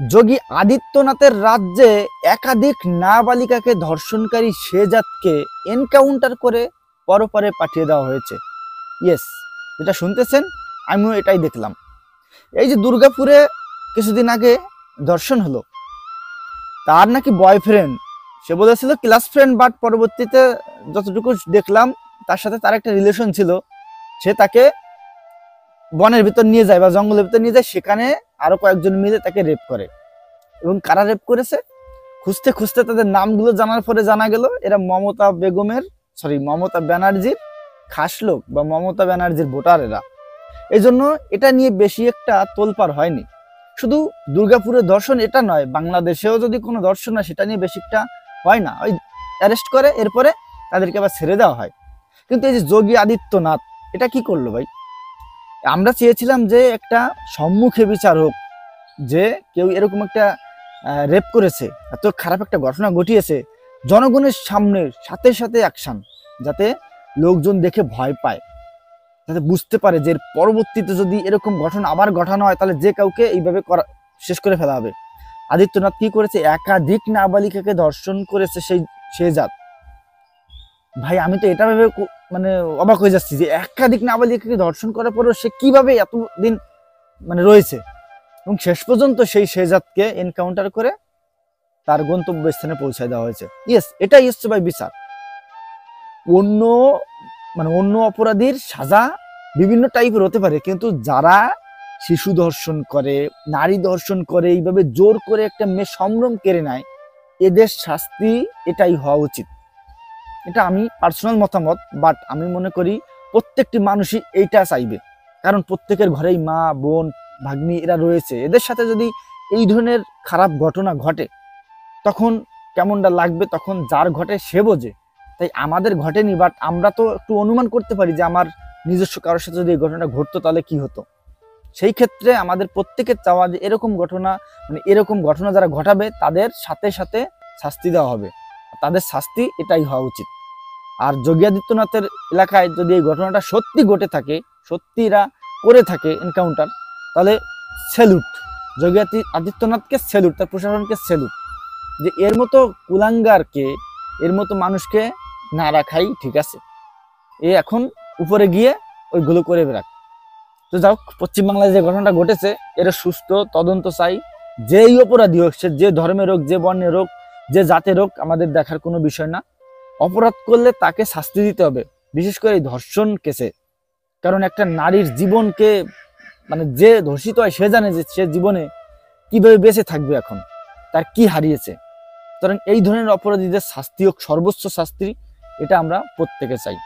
যোগী আদিত্যনাথের রাজ্যে একাধিক নাবালিকাকে ধর্ষণকারী শেহজাদকে এনকাউন্টার করে পরপারে পাঠিয়ে দেওয়া হয়েছে। ইয়েস, যেটা শুনতেছেন আমিও এটাই দেখলাম। এই যে দুর্গাপুরে কিছুদিন আগে ধর্ষণ হলো, তার নাকি বয়ফ্রেন্ড, সে বলেছিল ক্লাস ফ্রেন্ড, বাট পরবর্তীতে যতটুকু দেখলাম তার সাথে তার একটা রিলেশন ছিল। সে তাকে বনের ভিতর নিয়ে যায় বা জঙ্গলের ভিতর নিয়ে যায়, সেখানে আরো কয়েকজন মিলে তাকে রেপ করে। এবং কারা রেপ করেছে খুঁজতে খুঁজতে তাদের নামগুলো জানার পরে জানা গেল এরা মমতা ব্যানার্জির খাস লোক বা মমতা ব্যানার্জির ভোটার এরা। এই জন্য এটা নিয়ে বেশি একটা তোলপাড় হয়নি। শুধু দুর্গাপুরের ধর্ষণ এটা নয়, বাংলাদেশেও যদি কোনো ধর্ষণ হয় সেটা নিয়ে বেশি একটা হয় না, ওই অ্যারেস্ট করে এরপরে তাদেরকে আবার ছেড়ে দেওয়া হয়। কিন্তু এই যে যোগী আদিত্যনাথ এটা কি করলো ভাই? আমরা চেয়েছিলাম যে একটা সম্মুখে বিচার হোক, যে কেউ এরকম একটা রেপ করেছে, এত খারাপ একটা ঘটনা ঘটিয়েছে, জনগণের সামনে সাথে সাথে অ্যাকশন, যাতে লোকজন দেখে ভয় পায়, যাতে বুঝতে পারে যে পরবর্তীতে যদি এরকম ঘটনা আবার ঘটানো হয় তাহলে যে কাউকে এইভাবে শেষ করে ফেলা হবে। আদিত্যনাথ কি করেছে? একাধিক নাবালিকাকে ধর্ষণ করেছে সেই শেহজাদ। ভাই আমি তো এটা ভেবে মানে অবাক হয়ে যাচ্ছি যে একাধিক নাবালিকাকে ধর্ষণ করার পরেও সে কিভাবে এতদিন মানে রয়েছে। এবং শেষ পর্যন্ত সেই শেহজাদকে এনকাউন্টার করে তার গন্তব্যস্থানে পৌঁছায় দেওয়া হয়েছে। ইয়েস, এটাই হচ্ছে ভাই বিচার। অন্য অপরাধীর সাজা বিভিন্ন টাইপের হতে পারে, কিন্তু যারা শিশু ধর্ষণ করে, নারী ধর্ষণ করে, এইভাবে জোর করে একটা মেয়ে সম্ভ্রম কেড়ে নেয়, এদের শাস্তি এটাই হওয়া উচিত। এটা আমি পার্সোনাল মতামত, বাট আমি মনে করি প্রত্যেকটি মানুষই এইটা চাইবে, কারণ প্রত্যেকের ঘরেই মা, বোন, ভাগ্নি এরা রয়েছে। এদের সাথে যদি এই ধরনের খারাপ ঘটনা ঘটে তখন কেমনটা লাগবে, তখন যার ঘটে সে বোঝে। তাই আমাদের ঘটেনি, বাট আমরা তো একটু অনুমান করতে পারি যে আমার নিজস্ব কারোর সাথে যদি এই ঘটনাটা ঘটতো তাহলে কি হতো। সেই ক্ষেত্রে আমাদের প্রত্যেকের চাওয়া যে এরকম ঘটনা যারা ঘটাবে তাদের সাথে সাথে শাস্তি দেওয়া হবে, তাদের শাস্তি এটাই হওয়া উচিত। আর যোগী আদিত্যনাথের এলাকায় যদি এই ঘটনাটা সত্যি ঘটে থাকে, সত্যিরা করে থাকে এনকাউন্টার, তাহলে স্যালুট যোগী আদিত্যনাথকে, স্যালুট তার প্রশাসনকে, স্যালুট যে এর মতো কুলাঙ্গারকে, এর মতো মানুষকে না রাখাই ঠিক আছে। এ এখন উপরে গিয়ে ওইগুলো করে বেড়াক। তো যাও, পশ্চিমবাংলায় যে ঘটনাটা ঘটেছে এর সুস্থ তদন্ত চাই। যেই অপরাধী হোক, সে যে ধর্মের হোক, যে বর্ণের হোক, যে জাতের হোক, আমাদের দেখার কোনো বিষয় না। অপরাধ করলে তাকে শাস্তি দিতে হবে, বিশেষ করে এই ধর্ষণ কেসে। কারণ একটা নারীর জীবনকে মানে যে ধর্ষিত হয় সে জানে যে সে জীবনে কিভাবে বেঁচে থাকবে, এখন তার কি হারিয়েছে। সুতরাং এই ধরনের অপরাধীদের শাস্তি হোক সর্বোচ্চ শাস্তি, এটা আমরা প্রত্যেকে চাই।